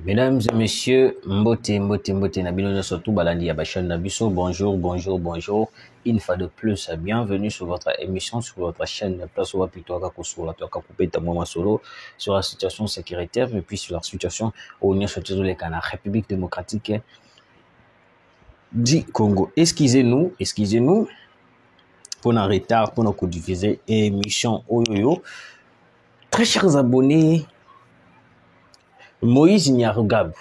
Mesdames et messieurs, mbote, nabino surtout balandi ya chaîne Nabiso. Bonjour. Une fois de plus, bienvenue sur votre émission, sur votre chaîne Place au plutôt sur la situation sécuritaire et puis sur la situation au niveau de la République démocratique du Congo. Excusez-nous pour un retard, pour nous diffuser émission Oyoyo. Très chers abonnés, Moïse Nyarugabo,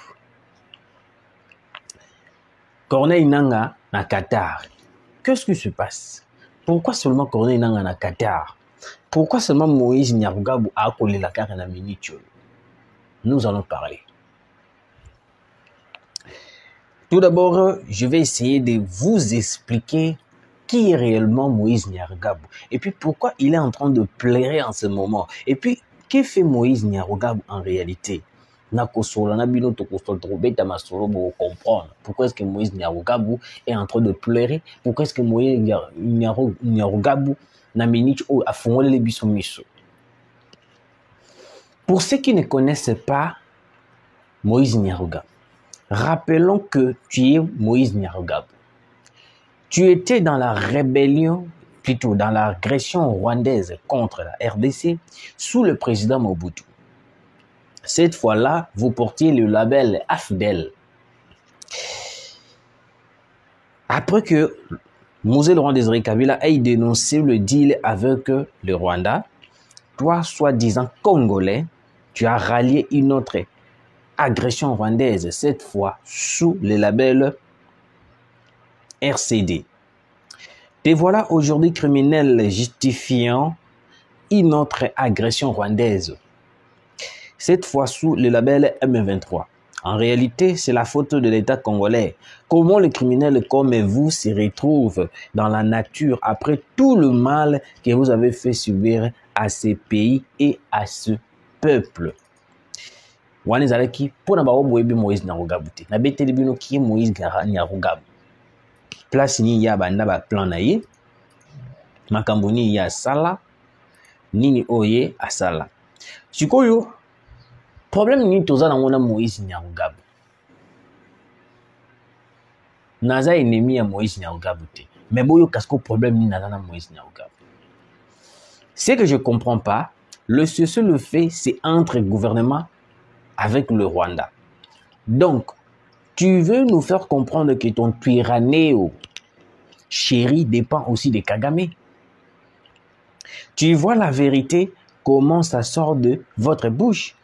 Corneille Nangaa na Qatar. Qu'est-ce qui se passe? Pourquoi seulement Corneille Nangaa na Qatar? Pourquoi seulement Moïse Nyarugabo a collé la carte na minute? Nous allons parler. Tout d'abord, je vais essayer de vous expliquer qui est réellement Moïse Nyarugabo et puis pourquoi il est en train de pleurer en ce moment. Et puis, que fait Moïse Nyarugabo en réalité? Comprendre pourquoi est-ce que Moïse Nyarugabo est en train de pleurer, pourquoi est-ce que Moïse Nyarugabo n'a minute où a fondé les bisous. Pour ceux qui ne connaissent pas Moïse Nyarugabo, rappelons que tu es Moïse Nyarugabo. Tu étais dans la rébellion, plutôt dans l'agression rwandaise contre la RDC sous le président Mobutu. Cette fois-là, vous portiez le label AFDEL. Après que Mosé Laurent Désiré Kabila ait dénoncé le deal avec le Rwanda, toi, soi-disant congolais, tu as rallié une autre agression rwandaise, cette fois sous le label RCD. Te voilà aujourd'hui criminel justifiant une autre agression rwandaise, cette fois sous le label M23. En réalité, c'est la faute de l'État congolais. Comment les criminels comme vous se retrouvent dans la nature après tout le mal que vous avez fait subir à ces pays et à ce peuple? Wanezalaki pour na bawo boyebi Moïse Nyarugabo te. Na beteli bino ki Moïse Nyarugabo. Place ni ya banda ba plan na ye. Makambo ni ya sala nini oye asala. Sikoyo problème ni toza na ngona Moïse Nyarugabo. Naza ennemi ya Moïse Nyarugabo te. Mais boyo kasko problème ni naza na Moïse Nyarugabo. Ce que je comprends pas, le cessez-le-feu c'est entre gouvernement avec le Rwanda. Donc, tu veux nous faire comprendre que ton tyrannéo chéri dépend aussi de Kagame. Tu vois la vérité, comment ça sort de votre bouche.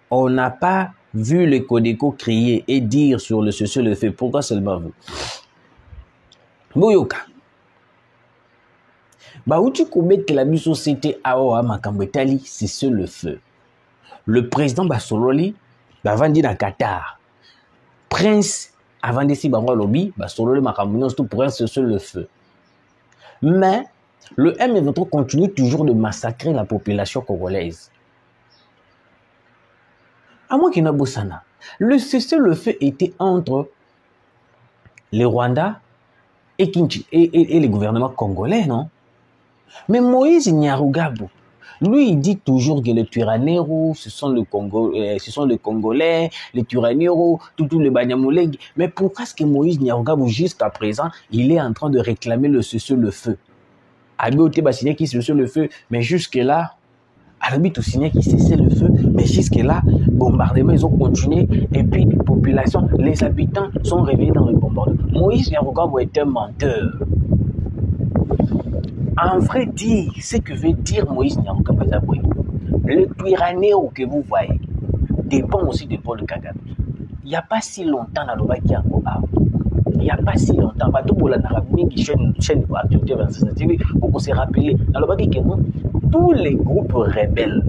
On n'a pas vu le Codeco crier et dire sur le cessez-le-feu. Pourquoi seulement vous? Boyoka. Bah où tu commets que la société Aoa Makambetali cessez-le-feu. Le président Basololi va vendre dans Qatar. Prince avant d'ici Bango Lobby, Basololi Makambunon tout pour un cessez-le-feu. Mais le M23 continue toujours de massacrer la population congolaise. À moins qu'il n'y ait pas le cessez-le-feu était entre le Rwanda et le gouvernement congolais, non? Mais Moïse Nyarugabo, lui, il dit toujours que les Twiraneros, ce sont les Congolais, les Twiraneros, tous les Banyamulenge. Mais pourquoi est-ce que Moïse Nyarugabo, jusqu'à présent, il est en train de réclamer le cessez-le-feu? Abioté va signer qui cessez-le-feu, mais jusque-là, Arabi tout signé qui cessait le feu, mais jusque-là, bombardement, ils ont continué, et puis, population, les habitants sont réveillés dans le bombardement. Moïse Nyarugabo est un menteur. En vrai dire, ce que veut dire Moïse Nyarugabo, le tyrannéo que vous voyez dépend aussi de Paul Kagame. Il n'y a pas si longtemps dans le Baki il n'y a pas si longtemps, chaîne Actualité 26 TV, pour se rappeler, dans le Baki tous les groupes rebelles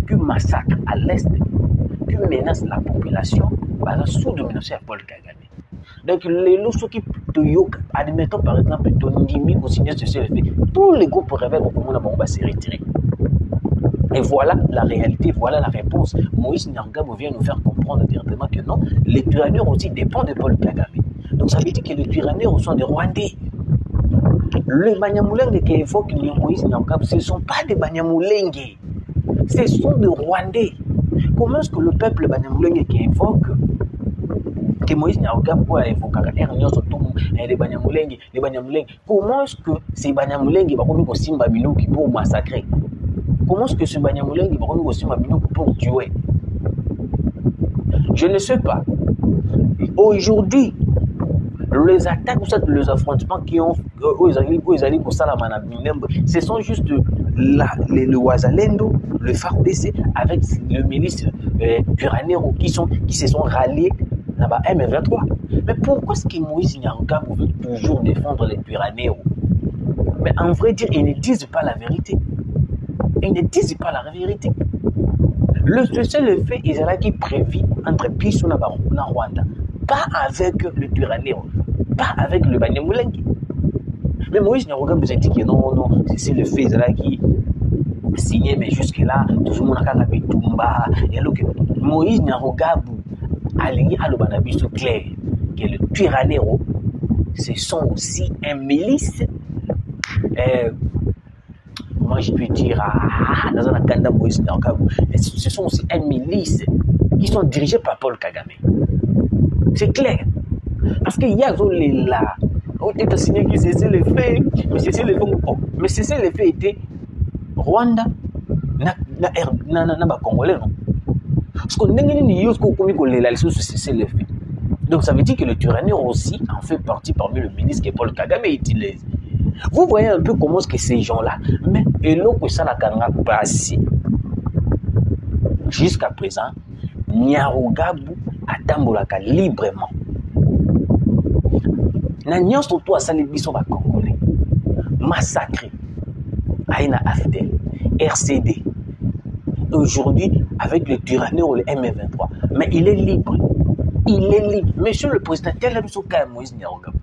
qui massacrent à l'est, qui menacent la population, sous domination de Paul Kagame. Donc, les lousous qui admettons par exemple, tous les groupes rebelles vont se retirer. Et voilà la réalité, voilà la réponse. Moïse Nyarugabo vient nous faire comprendre directement que non, les tyranniers aussi dépendent de Paul Kagame. Donc ça veut dire que les tyranniers sont des Rwandais. Les Banyamulenge qui évoquent Moïse Nyarugabo, ce ne sont pas des Banyamulenge, ce sont des Rwandais. comment est-ce que le peuple Banyamulenge qui évoque que Moïse Nyarugabo a évoqué les Banyamulenge, comment est-ce que ces Banyamulenge vont Simba Binuki pour massacrer? Comment est-ce que ce Banyamulenge va Simba Binuki pour tuer? Je ne sais pas. Aujourd'hui, les attaques, les affrontements qui ont ce sont juste le Wazalendo, le FARDC avec le milice Turanero qui se sont ralliés à M23. Mais pourquoi est-ce que Moïse Nyarugabo veut toujours défendre les Turanero? Mais en vrai dire, ils ne disent pas la vérité. Ils ne disent pas la vérité. Le seul fait, ils ont qui prévu entre Bissou et Rwanda. Pas avec le Turanero, pas avec le Banyamulenge. Mais Moïse Nyarugabo vous a dit que non, c'est le fait, ils ont qui signé, mais jusque-là, tout le monde a fait Tumba. Et alors que Moïse Nyarugabo a ligné à l'Obanabiso clair que le Turanero, ce sont aussi un milice. Moi, je peux dire, dans un Kanda Moïse Nyarugabo, ce sont aussi un milice qui sont dirigés par Paul Kagame. C'est clair. Parce qu'il y a là. On t'a signé que c'est le fait, mais c'est le fait était Rwanda, na Congolais, non? Parce qu'on n'a pas c'est le fait. Donc ça veut dire que le Turanero aussi en fait partie parmi le ministre que Paul Kagame utilise. Vous voyez un peu comment est-ce que ces gens-là, mais et l'eau que ça n'a pas passé. Jusqu'à présent, Nyarugabo atambolaka librement. Na nyonso surtout à sali biso ba Congolais. Massacré. Aïna Afdel, RCD. Aujourd'hui, avec le Turanero, le M23. Mais il est libre. Il est libre. Monsieur le Président, tel est le cas de Moïse Nyarugabo.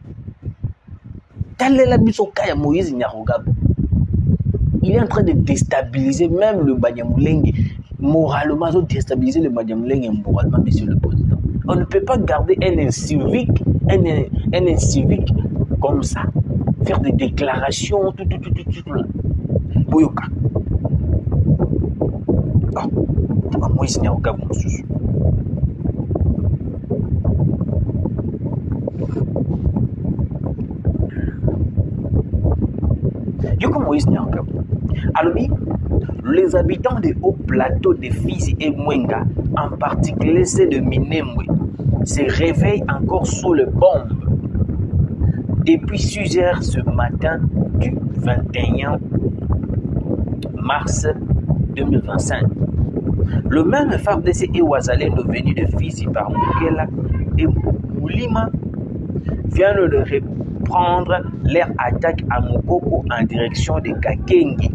Tel est le cas de Moïse Nyarugabo. Il est en train de déstabiliser même le Banyamulenge. Moralement, de déstabiliser le Banyamulenge moralement, Monsieur le Président. On ne peut pas garder un incivique comme ça. Faire des déclarations, tout là. Boyoka. Oh, Moïse Nyarugabo, monsieur. Yoko Moïse Nyarugabo. Alors, les habitants des hauts plateaux de Fizi et Mwenga, en particulier ceux de Minembwe, se réveillent encore sous les bombes. Depuis 6 heures ce matin du 21 mars 2025, le même FARDC et Wazalendo venu de Fizi par Mukela et Moulima viennent de reprendre leur attaque à Mukoko en direction de Kakengi.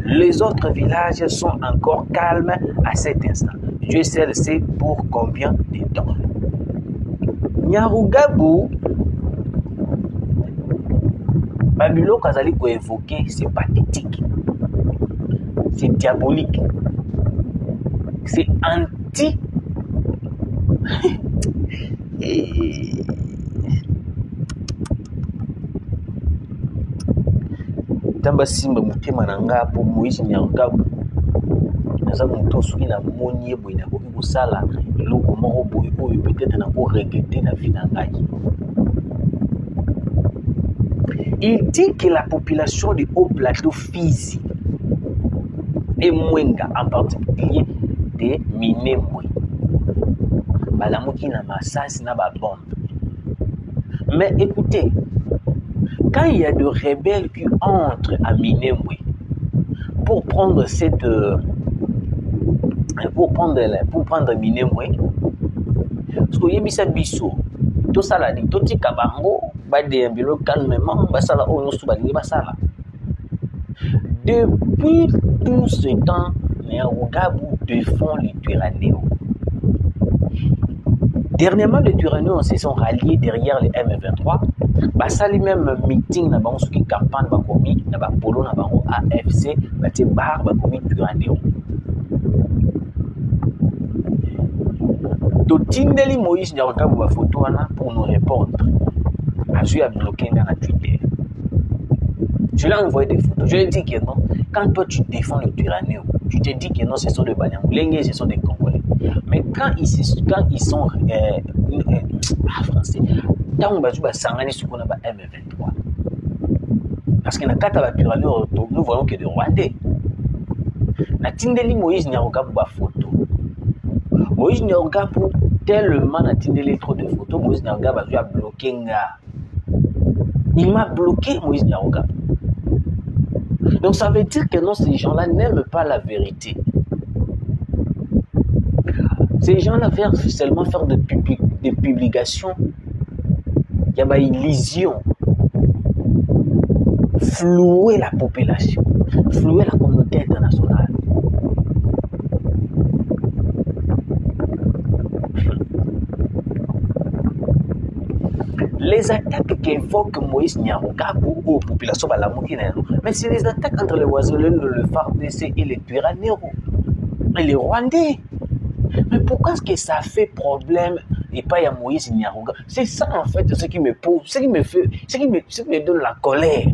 Les autres villages sont encore calmes à cet instant. Dieu seul sait pour combien de temps. Nyarugabo, Babylone Kazali ko évoquer, c'est pathétique, c'est diabolique, c'est anti. Tamba simba mutema na ngapo Moïse Nyarugabo naza muto soki na moni eboy na koki kosala eloko moko boye oyo peut-être na ko regretter na vie na ngai. Il dit que la population du haut plateau Fizi et Mwenga en particulier de Minembwe balamuki na masasi na ba bombe. Mais écoutez, quand il y a de rebelles qui entrent à Minembwe pour prendre Minembwe, parce que yebisa biso to sala ni to tika bango ba de mbilo calmement ba sala o nosu ba ba sala. Depuis tout ce temps, Nyarugabo défend les Turanero. Dernièrement, les Turanero se sont ralliés derrière les M23. Basali même meeting na bango soki campagne ba komi na ba polo na bango AFC ba te bar ba komi Turanero. To tindeli Moïse Nyarugabo ba photo wana pour nous répondre. Azui a bloqué dans la Twitter. Je lui ai envoyé des photos. Je lui ai dit que non, quand toi tu défends le Turanero, tu te dis que non, ce sont des Banyamulenge, ce sont des Congolais. Mais quand ils sont français, quand on va jouer à Sangani, ce qu'on a M23. Parce que dans le nous voyons que des Rwandais. Na tindeli Moïse Nyarugabo ba photo. Moïse Nyarugabo tellement na tindeli trop de photos, Moïse Nyarugabo a bloqué nga. Il m'a bloqué Moïse Nyarugabo. Donc ça veut dire que non, ces gens-là n'aiment pas la vérité. Ces gens-là veulent seulement faire des publications. Il y a une illusion. Flouer la population, flouer la communauté internationale. Les attaques qu'évoque Moïse Nyarugabo aux populations balamoukines, mais c'est les attaques entre les Wazolènes, le FARDC et les Twiraneros et les Rwandais. Mais pourquoi est-ce que ça fait problème et pas à Moïse Nyarugabo? C'est ça en fait ce qui me pose, ce qui me donne la colère.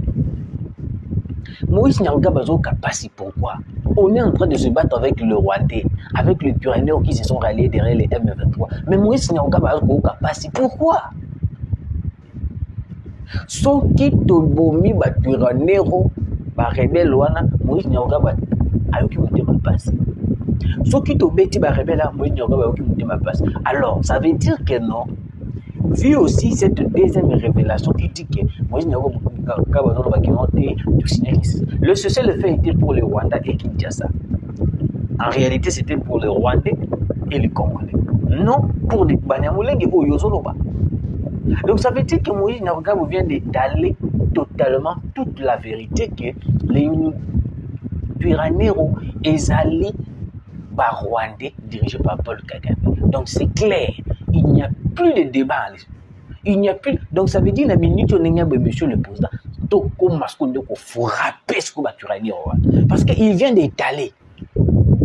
Moïse Nyarugabo a capacité. Pourquoi? On est en train de se battre avec le Rwandais, avec les Twiraneros qui se sont ralliés derrière les M23. Mais Moïse Nyarugabo a capacité. Pourquoi? Soki tobomi ba Twiranero ba rebelle wana Moïse Nyarugabo ayoki motema pasi. Soki tobeti ba rebelle Moïse Nyarugabo ayoki motema pasi. Alors, ça veut dire que non. Vu aussi cette deuxième révélation qui dit que Moïse Nyarugabo le cessez-le-feu était pour le Rwanda et Kinshasa. En réalité, c'était pour le Rwandais et les Congolais. Non pour les Banyamulenge ou Yozoloba. Donc ça veut dire que Moïse Nyarugabo vient d'étaler totalement toute la vérité que les Twiraneros ezali par Rwandais dirigés par Paul Kagame. Donc c'est clair, il n'y a plus de débat. Il n'y a plus. Donc ça veut dire la minute on est monsieur le président. Donc comment est-ce qu'on faut frapper ce qu'on va Twiraneros parce qu'il vient d'étaler.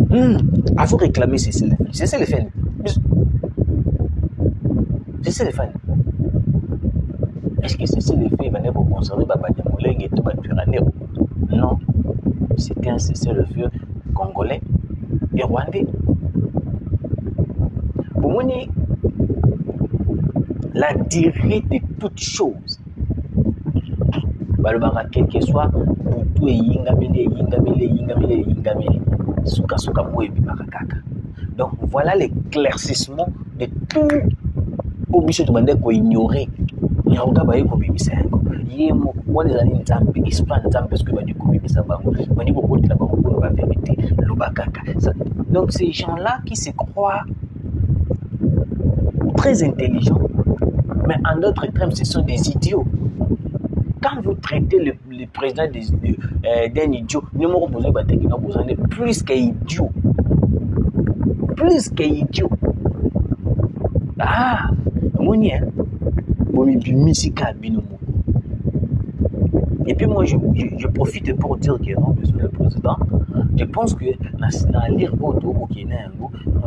Il faut réclamer cessez-le-feu. Cessez-le-feu. Cessez-le-feu. Est-ce que cessez-le-feu va pour conserver Banyamulenge et tout Twiraneros? Non. C'était un cessez-le-feu congolais et rwandais. Pour moi, la durée de toutes choses. Quel que soit, Boutou et Yingamele. Suka Mouebi Barakaka. Donc voilà l'éclaircissement de tout au mission de Bandé qu'on ignorait. Nyarugabo ayeko bimisa yango. Yemo wale za nzambe, ispa nzambe parce que ba diko bimisa bango. Ba diko koti la bango pour la vérité. Lobakaka. Donc ces gens-là qui se croient très intelligents, mais en d'autres termes, ce sont des idiots. Quand vous traitez le président d'un idiot, nous m'avons besoin de plus qu'idiot. Plus qu'idiot. Ah, et puis moi, je profite pour dire que non, monsieur le président, je pense que dans l'ire on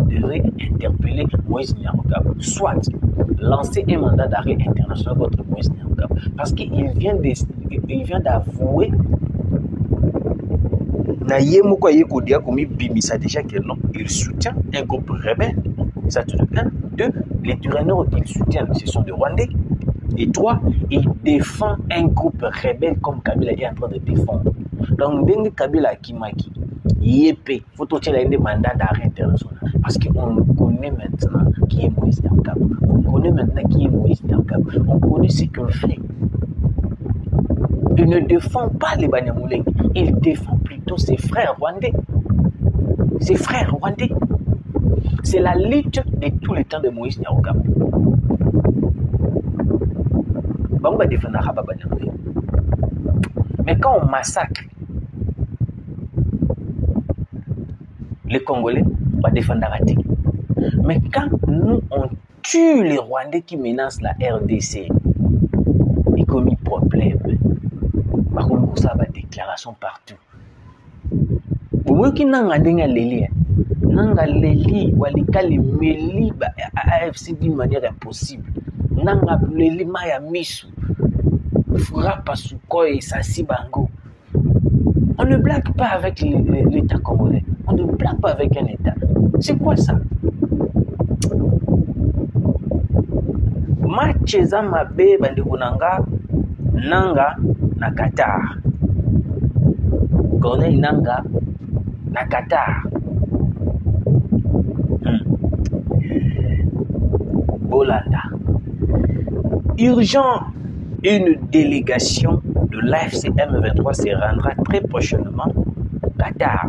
devrait interpeller Moïse Nyarugabo, soit lancer un mandat d'arrêt international contre Moïse Nyarugabo, parce qu'il vient d'avouer déjà que non, il soutient un groupe rebelle. Ça te donne 2, les Twiraneros qu'il soutient, ce sont des Rwandais. Et 3, il défend un groupe rebelle comme Kabila est en train de défendre. Donc, Dengue Kabila Kimaki, Yépé, il faut trouver un mandat d'arrêt international. Parce qu'on connaît maintenant qui est Moïse Nyarugabo. On connaît maintenant qui est Moïse Nyarugabo. On connaît ce qu'il fait. Il ne défend pas les Banyamulenge. Il défend plutôt ses frères rwandais. Ses frères rwandais. C'est la lutte de tous les temps de Moïse Nyarugabo. Mais quand on massacre les Congolais, on va défendre la RDC. Mais quand nous, on tue les Rwandais qui menacent la RDC, il y a un problème. Par contre, ça va déclaration partout. Au moins, qui n'a pas de nanga leli walika limeli AFC d'une manière impossible. Nanga leli maya misu frappe Sukhoi Sassi Bango. On ne blague pas avec l'État congolais. On ne blague pas avec un État. C'est quoi ça? Match eza mabe bandeko nanga nanga na Qatar. Corneille Nanga na Qatar. Bolanda. Urgent, une délégation de l'AFC M23 se rendra très prochainement au Qatar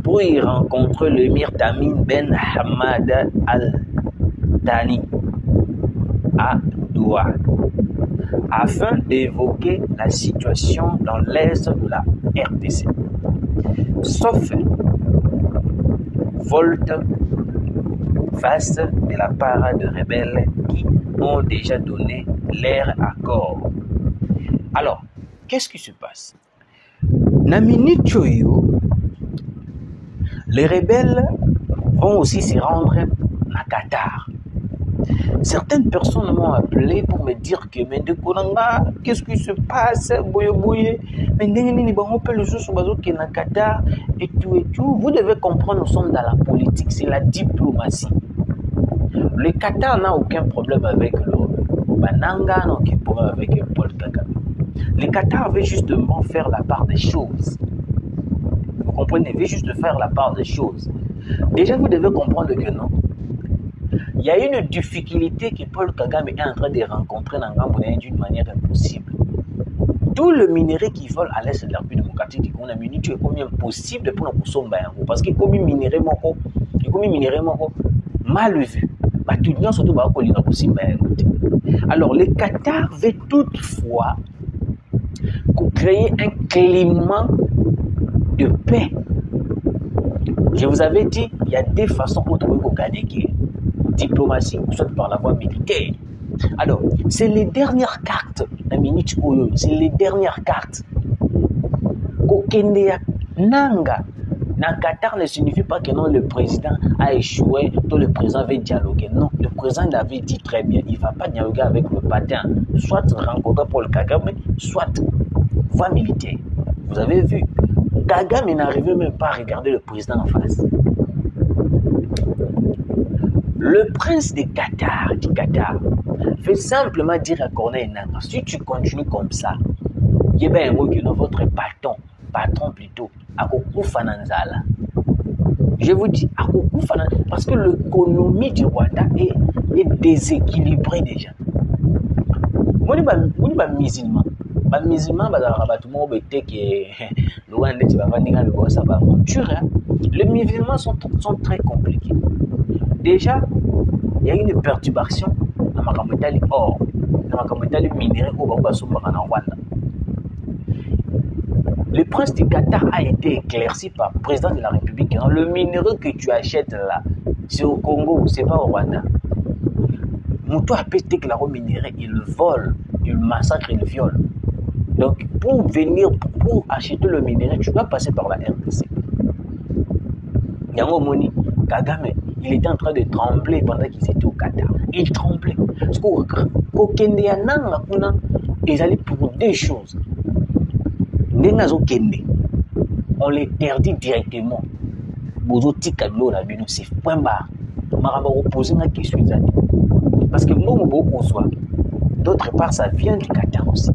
pour y rencontrer l'émir Tamim Ben Hamad Al Thani à Doha afin d'évoquer la situation dans l'est de la RDC. Sauf volte-face de la part de rebelles qui ont déjà donné leur accord. Alors, qu'est-ce qui se passe? Namini Choyo, les rebelles vont aussi se rendre à Qatar. Certaines personnes m'ont appelé pour me dire que mais de Konanga, qu'est-ce qui se passe? Mais on peut le jour sur qui est dans Qatar et tout. Vous devez comprendre, nous sommes dans la politique, c'est la diplomatie. Le Qatar n'a aucun problème avec le Bananga, n'a aucun problème avec Paul Kagame. Le Qatar veut justement faire la part des choses. Vous comprenez? Veut juste faire la part des choses. Déjà, vous devez comprendre que non. Il y a une difficulté que Paul Kagame est en train de rencontrer dans Gambouné d'une manière impossible. Tout le minerai qu'ils veulent à l'est de la République démocratique, on a mis tu es combien possible pour nous consommer parce que comme minerai mal vu. Alors le Qatar veut toutefois créer un climat de paix. Je vous avais dit, il y a deux façons pour trouver au Gadeki. Diplomatie, soit par la voie militaire. Alors, c'est les dernières cartes, c'est les dernières cartes. Kokendea Nanga. Dans Qatar ne signifie pas que non, le président a échoué, tout le président veut dialoguer. Non, le président l'avait dit très bien, il ne va pas dialoguer avec le patin. Soit rencontrer Paul Kagame, soit voie militaire. Vous avez vu, Kagame n'arrivait même pas à regarder le président en face. Le prince du Qatar, fait simplement dire à Corneille Nanga, si tu continues comme ça, il y a bien un mot que votre patron plutôt, Akoku Fananzala. Je vous dis, Akoku Fananzala, parce que l'économie du Rwanda est déséquilibrée déjà. Moi, je suis musulman. Les musulmans, les musulmans sont très compliqués. Déjà, il y a une perturbation dans ma camétale or, dans ma camétale minérale au Rwanda. Le prince du Qatar a été éclairci par le président de la République. Le minerai que tu achètes là, c'est au Congo, c'est pas au Rwanda. Moutou a pété que la minerai, il vole, il massacre, il viole. Donc, pour acheter le minerai, tu dois passer par la RDC. Yango Moni, Kagame, il était en train de trembler pendant qu'ils étaient au Qatar. Il tremblait. Parce qu'au Kenya, ils allaient pour deux choses. On l'interdit directement. C'est point barre. Poser une question. Parce que d'autre part, ça vient du Qatar aussi.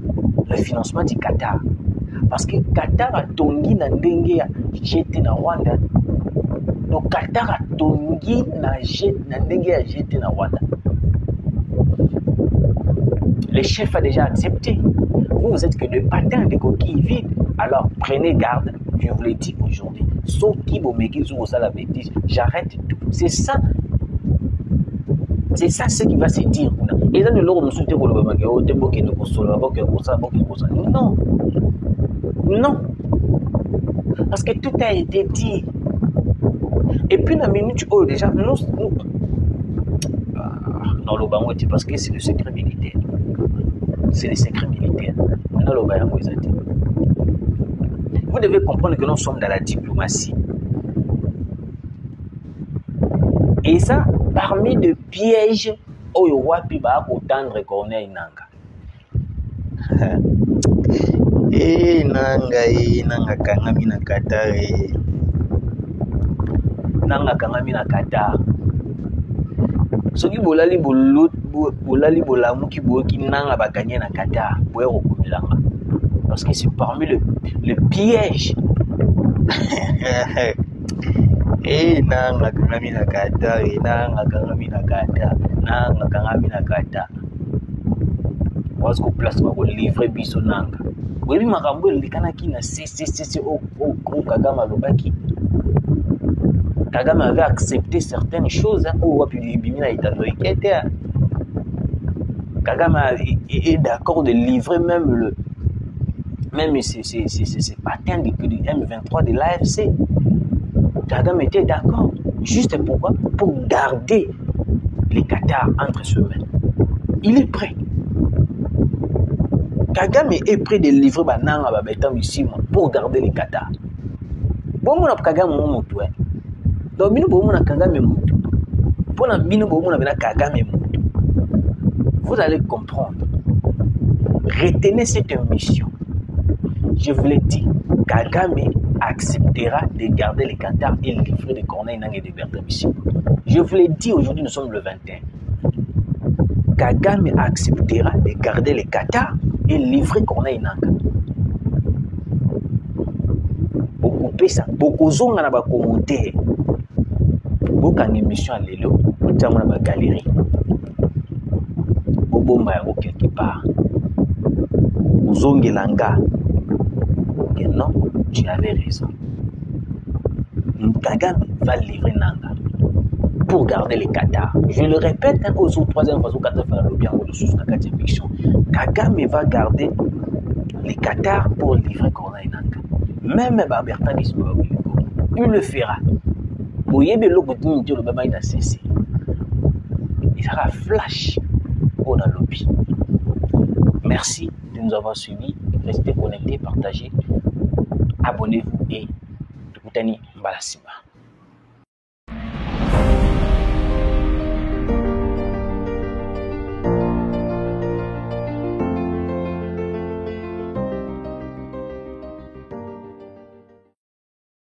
Le financement du Qatar. Parce que Qatar a tongi na ndenge ya jeté na Rwanda. Donc Qatar a tongi na ndenge ya jeté na Rwanda. Le chef a déjà accepté. Vous êtes que des patins de coquilles vides. Alors prenez garde. Je vous l'ai dit aujourd'hui. Sauf qui vous mettez sur la bêtise. J'arrête tout. C'est ça. C'est ça ce qui va se dire. Et là, nous allons souhaiter que non. Non. Parce que tout a été dit. Et puis, la minute où déjà, nous dans le banc, parce que c'est le secret militaire. C'est le secret militaire. Dans le banc, vous devez comprendre que nous sommes dans la diplomatie. Et ça, parmi les pièges, Oyo Wapi va autant Corneille Nanga. Nanga Kangami na Qatar. nanga kangami na Qatar. Soki bolali bolamuki boki nanga ba gagner na Qatar, boye kokomelanga. Parce que c'est parmi le piège. Eh nanga kangami na Qatar, nanga kangami na Qatar, nanga kangami na Qatar. Parce que place va livrer biso nanga. Boyebi makambo elikanaki na CCC au Kagame lobaki. Kagame avait accepté certaines choses au wapi bimina italoikete. Kagame est d'accord de livrer même ces patins du M23 de l'AFC. Kagame était d'accord. Juste pourquoi? Pour garder les Qatar entre ses mains. Il est prêt. Kagame est prêt de livrer bananga babetam ici pour garder les Qatar. Bon mon Kagame moto hein. Donc bino bon mon Kagame moto. Pour la bino bon mon Kagame moto. Vous allez comprendre. Retenez cette mission. Je vous l'ai dit, Kagame acceptera de garder les Qatar et livrer des Corneilles Nangue et des Bertrand ici. Je vous l'ai dit, aujourd'hui nous sommes le 21. Kagame acceptera de garder les Qatar et livrer Corneille Nangue. Beaucoup de ça, beaucoup de gens ont commenté. Beaucoup d'émissions à l'élo, beaucoup de gens ont galerie. Beaucoup de gens quelque part. Uzongelanga. Que non, tu avais raison. Kagame va livrer Nanga pour garder les Qatar. Je le répète, aux troisième fois, aux quatrième fois, le bien de sous la quatrième fiction. Kagame va garder les Qatar pour livrer Corneille Nanga. Même Bertrand il le fera. Pour y avoir le baba il a cessé. Il sera flash pour la lobby. Merci de nous avoir suivis. Restez connectés, partagez, abonnez-vous et tout le monde.